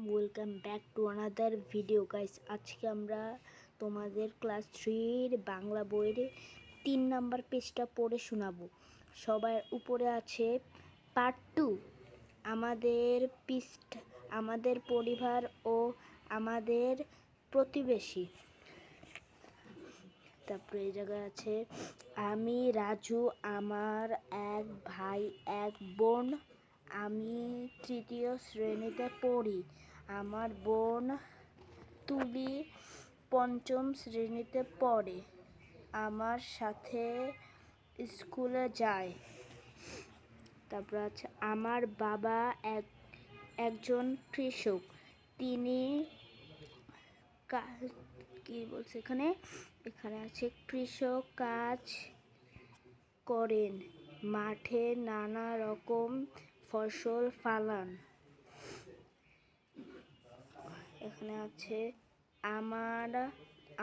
Welcome back to another video guys. আজকে আমরা তোমাদের ক্লাস 3-র বাংলা বইয়ের 3 নাম্বার পেজটা পড়ে শোনাবো। সবার উপরে আছে পার্ট 2, আমাদের পৃষ্ঠা, আমাদের পরিবার ও আমাদের প্রতিবেশী। তারপরে এই জায়গায় আছে আমি রাজু, আমার এক ভাই এক বোন, আমি 3য় শ্রেণীতে পড়ি। আমার বোন তুলি 5ম শ্রেণীতে পড়ে, আমার সাথে স্কুলে যায়। তারপর আছে আমার বাবা একজন কৃষক, তিনি কি বলছে এখানে আছে কৃষক কাজ করেন, মাঠে নানা রকম ফসল ফলান। এখানে আছে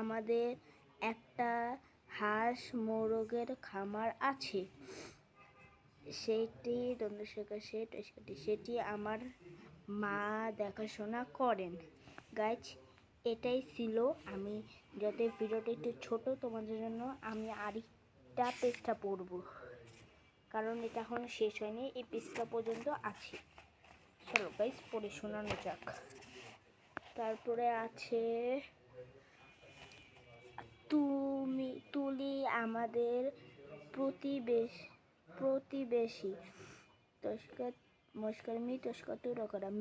আমাদের একটা হাঁস মোরগের খামার আছে, সেটি আমার মা দেখাশোনা করেন। গাইজ, এটাই ছিল। আমি যাতে ভিডিওটা একটু ছোট তোমাদের জন্য, আমি আরেকটা পেজটা পড়ব, কারণ এটা এখন শেষ হয়নি, এই পেজটা পর্যন্ত আছে। চলো গাইজ, পড়ে শোনানো যাক। তারপরে আছে তুলি আমাদের প্রতিবেশী,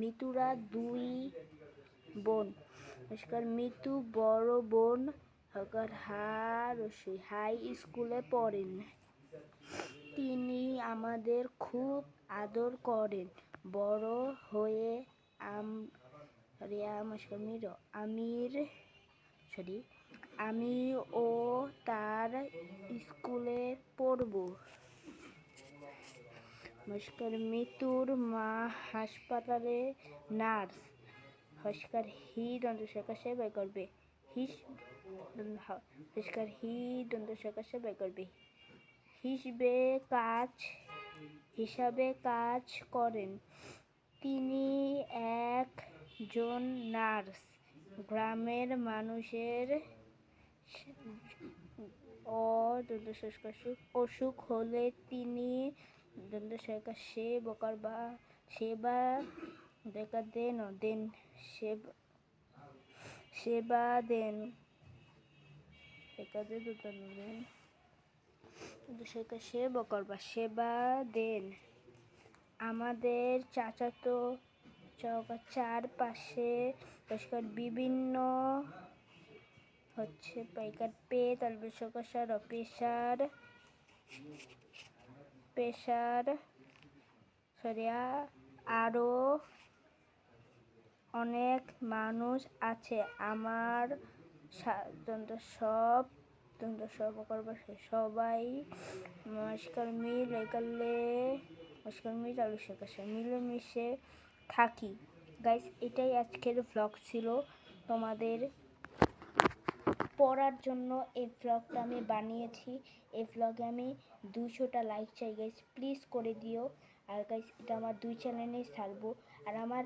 মিতুরা 2 বোন, মিতু বড় বোন হাই স্কুলে পড়েন, তিনি আমাদের খুব আদর করেন। বড় হয়ে আমিও তার স্কুলে পড়ব। মিতুর মা হাসপাতালে নার্স, হিসাবে কাজ করেন, তিনি একজন নার্স। গ্রামের মানুষের অসুখ হলে তিনি সেবা দেন। আমাদের চাচাতো চারপাশে বিভিন্ন আরো অনেক মানুষ আছে। আমার সবাই মিলেমিশে থাকি। গাইস, এটাই আজকের ভ্লগ ছিল। তোমাদের পড়ার জন্য এই ভ্লগটা আমি বানিয়েছি। এই ভ্লগে আমি 200টা লাইক চাই গাইস, প্লিজ করে দিও। আর গাইস, এটা আমার 2 চ্যানেলেই ছাড়বো। আর আমার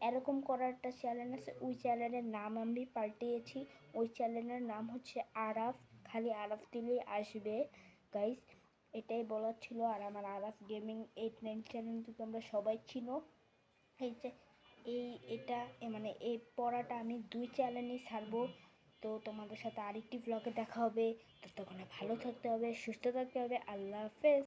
এরকম করার একটা চ্যানেল আছে, ওই চ্যানেলের নাম আমি পাল্টিয়েছি। ওই চ্যানেলের নাম হচ্ছে আরাফ, খালি আরাফ দিলেই আসবে গাইস, এটাই বলার ছিল। আর আমার আরাফ গেমিং 8-9 চ্যানেল তো তোমরা সবাই চিনো। এই পড়াটা আমি 2 চ্যানেলেই ছাড়বো। তো তোমাদের সাথে আরেকটি ভ্লগে দেখা হবে। ততক্ষণে ভালো থাকতে হবে, সুস্থ থাকতে হবে। আল্লাহ হাফেজ।